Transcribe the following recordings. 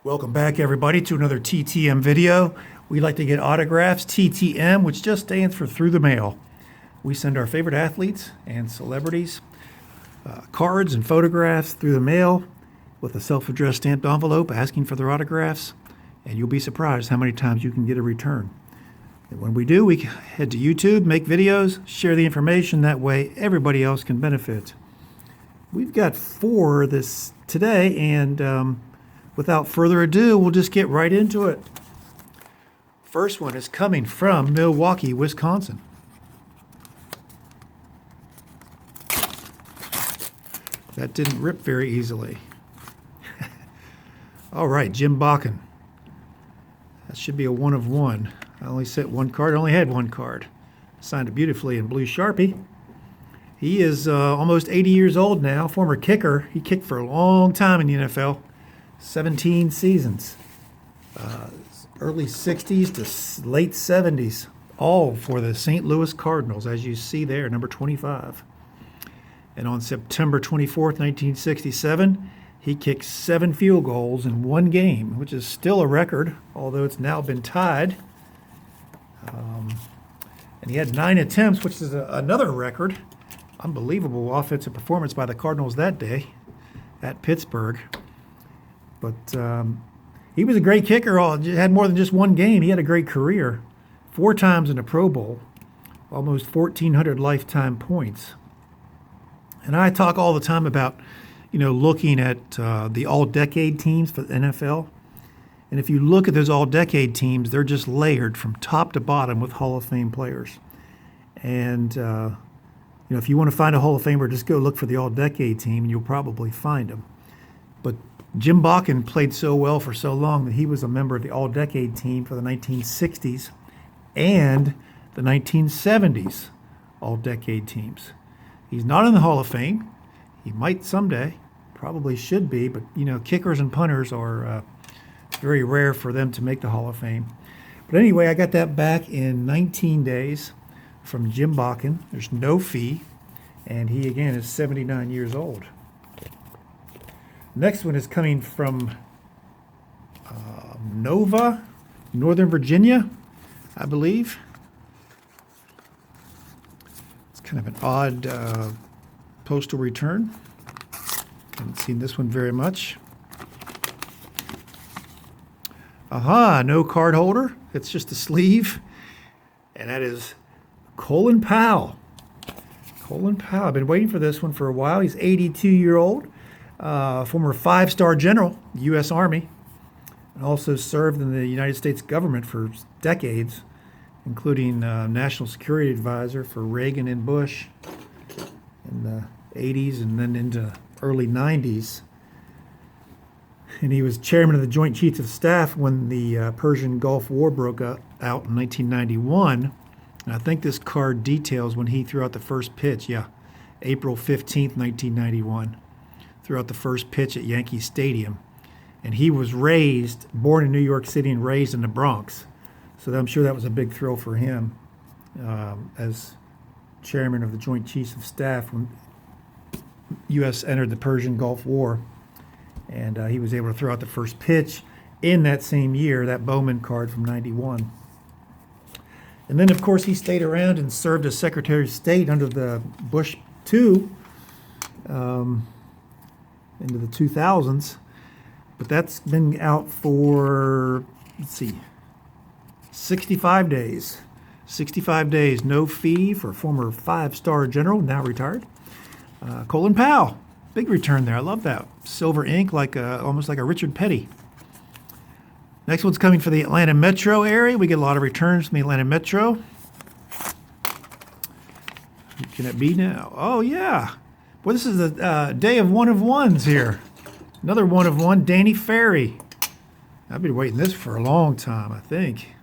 Welcome back, everybody, to another TTM video. We like to get autographs, TTM, which just stands for through the mail. We send our favorite athletes and celebrities cards and photographs through the mail with a self-addressed stamped envelope asking for their autographs, and you'll be surprised how many times you can get a return. And when we do, we head to YouTube, make videos, share the information. That way everybody else can benefit. We've got 4 this today, and without further ado, we'll just get right into it. First one is coming from Milwaukee, Wisconsin. That didn't rip very easily. All right, Jim Bakken. That should be a 1 of 1. I only sent 1 card, I only had 1 card. Signed it beautifully in blue Sharpie. He is almost 80 years old now, former kicker. He kicked for a long time in the NFL. 17 seasons, early 60s to late 70s, all for the St. Louis Cardinals, as you see there, number 25. And on September 24th, 1967, he kicked 7 field goals in 1 game, which is still a record, although it's now been tied. And he had 9 attempts, which is another record. Unbelievable offensive performance by the Cardinals that day at Pittsburgh. But he was a great kicker. Had more than just 1 game. He had a great career. 4 times in the Pro Bowl. Almost 1,400 lifetime points. And I talk all the time about, looking at the all-decade teams for the NFL. And if you look at those all-decade teams, they're just layered from top to bottom with Hall of Fame players. And, if you want to find a Hall of Famer, just go look for the all-decade team, and you'll probably find them. But Jim Bakken played so well for so long that he was a member of the all-decade team for the 1960s and the 1970s all-decade teams. He's not in the Hall of Fame. He might someday, probably should be, but, kickers and punters are very rare for them to make the Hall of Fame. But anyway, I got that back in 19 days from Jim Bakken. There's no fee, and he, again, is 79 years old. Next one is coming from Nova, Northern Virginia, I believe. It's kind of an odd postal return. Haven't seen this one very much. Aha, no card holder. It's just a sleeve. And that is Colin Powell. Colin Powell. I've been waiting for this one for a while. He's 82-year-old. Former 5-star general, U.S. Army, and also served in the United States government for decades, including National Security Advisor for Reagan and Bush in the 80s and then into early 90s. And he was chairman of the Joint Chiefs of Staff when the Persian Gulf War broke out in 1991. And I think this card details when he threw out the first pitch. Yeah, April 15th, 1991. Threw out the first pitch at Yankee Stadium. And he was born in New York City and raised in the Bronx. So I'm sure that was a big thrill for him as chairman of the Joint Chiefs of Staff when U.S. entered the Persian Gulf War. And he was able to throw out the first pitch in that same year, that Bowman card from 91. And then, of course, he stayed around and served as Secretary of State under the Bush II. Into the 2000s, but that's been out for, 65 days. 65 days, no fee for former 5-star general, now retired. Colin Powell, big return there. I love that. Silver ink, almost like a Richard Petty. Next one's coming for the Atlanta metro area. We get a lot of returns from the Atlanta metro. Who can it be now? Oh, yeah. Well, this is the day of 1 of 1s here. Another 1 of 1, Danny Ferry. I've been waiting this for a long time, I think.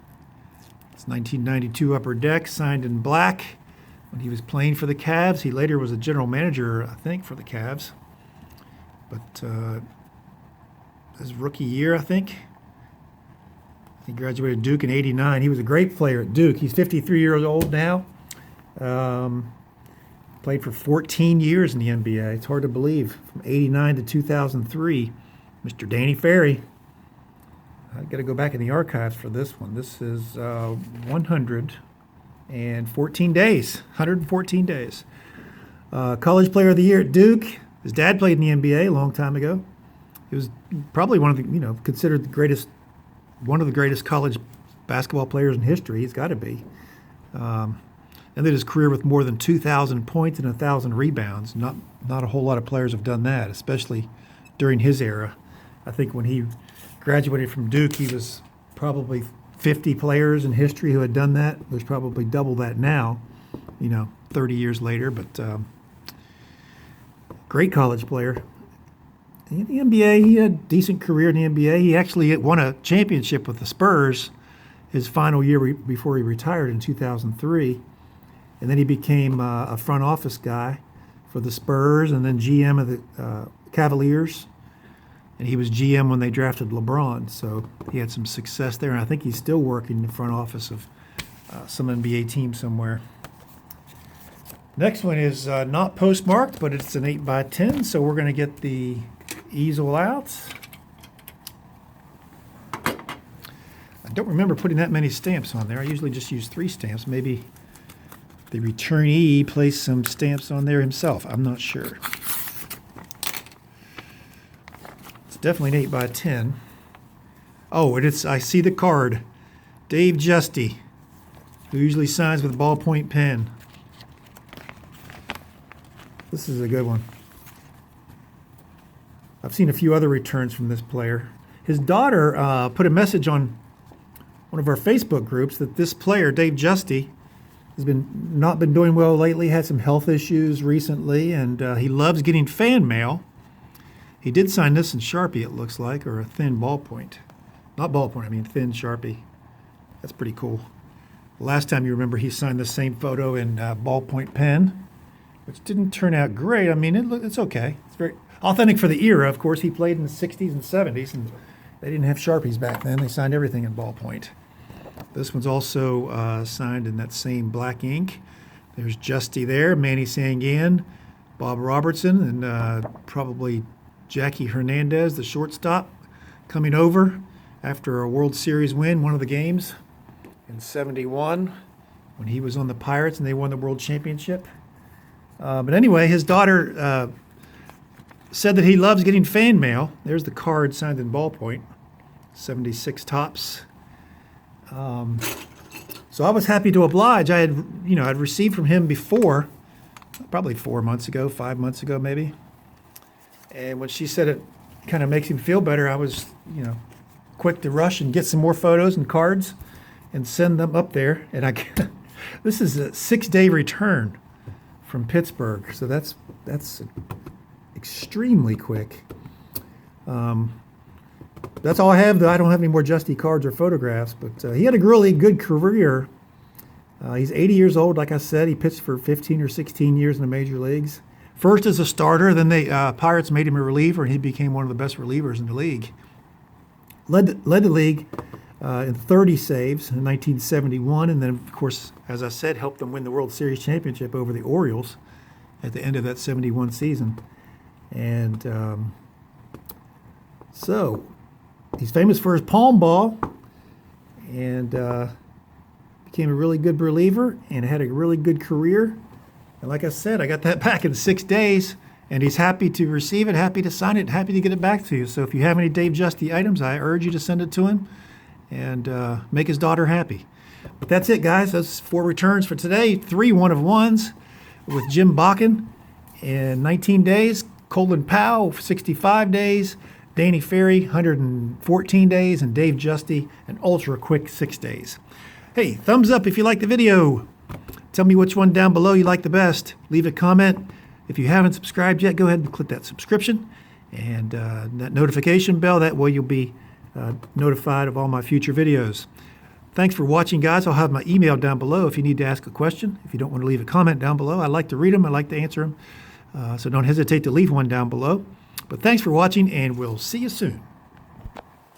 It's 1992 Upper Deck, signed in black when he was playing for the Cavs. He later was a general manager, I think, for the Cavs. But his rookie year, I think. He graduated Duke in '89. He was a great player at Duke. He's 53 years old now. Played for 14 years in the NBA. It's hard to believe. From '89 to 2003, Mr. Danny Ferry. I got to go back in the archives for this one. This is 114 days. 114 days. College Player of the Year at Duke. His dad played in the NBA a long time ago. He was probably one of the, considered one of the greatest college basketball players in history. He's got to be. Ended his career with more than 2,000 points and 1,000 rebounds. Not a whole lot of players have done that, especially during his era. I think when he graduated from Duke, he was probably 50 players in history who had done that. There's probably double that now, 30 years later. But great college player. In the NBA, he had a decent career in the NBA. He actually won a championship with the Spurs his final year before he retired in 2003. And then he became a front office guy for the Spurs and then GM of the Cavaliers. And he was GM when they drafted LeBron. So he had some success there. And I think he's still working in the front office of some NBA team somewhere. Next one is not postmarked, but it's an 8x10. So we're going to get the easel out. I don't remember putting that many stamps on there. I usually just use 3 stamps. Maybe the returnee placed some stamps on there himself. I'm not sure. It's definitely an 8x10. Oh, I see the card. Dave Justi, who usually signs with a ballpoint pen. This is a good one. I've seen a few other returns from this player. His daughter put a message on one of our Facebook groups that this player, Dave Justi, has not been doing well lately, had some health issues recently, and he loves getting fan mail. He did sign this in Sharpie, it looks like, or a thin ballpoint. Not ballpoint, I mean thin Sharpie. That's pretty cool. Last time you remember he signed the same photo in ballpoint pen, which didn't turn out great. I mean, it's okay. It's very authentic for the era. Of course, he played in the 60s and 70s, and they didn't have Sharpies back then. They signed everything in ballpoint. This one's also signed in that same black ink. There's Justi there, Manny Sangan, Bob Robertson, and probably Jackie Hernandez, the shortstop, coming over after a World Series win, one of the games in '71 when he was on the Pirates and they won the World Championship. But anyway, his daughter said that he loves getting fan mail. There's the card signed in ballpoint, 76 tops. So I was happy to oblige. I'd received from him before, probably 4 months ago, 5 months ago maybe. And when she said it kind of makes him feel better, I was, quick to rush and get some more photos and cards and send them up there. And this is a 6-day return from Pittsburgh, so that's extremely quick. That's all I have, though. I don't have any more Justi cards or photographs, but he had a really good career. He's 80 years old, like I said. He pitched for 15 or 16 years in the major leagues. First as a starter, then the Pirates made him a reliever, and he became one of the best relievers in the league. Led the league in 30 saves in 1971, and then, of course, as I said, helped them win the World Series championship over the Orioles at the end of that 71 season. And so he's famous for his palm ball, and became a really good reliever and had a really good career. And like I said, I got that back in 6 days, and he's happy to receive it, happy to sign it, happy to get it back to you. So if you have any Dave Justi items, I urge you to send it to him and make his daughter happy. But that's it, guys. Those 4 returns for today. 3 1-of-1s with Jim Bakken in 19 days. Colin Powell, 65 days. Danny Ferry, 114 days. And Dave Justi, an ultra-quick 6 days. Hey, thumbs up if you like the video. Tell me which one down below you like the best. Leave a comment. If you haven't subscribed yet, go ahead and click that subscription and that notification bell. That way you'll be notified of all my future videos. Thanks for watching, guys. I'll have my email down below if you need to ask a question. If you don't want to leave a comment down below, I like to read them. I like to answer them. So don't hesitate to leave one down below. But thanks for watching, and we'll see you soon.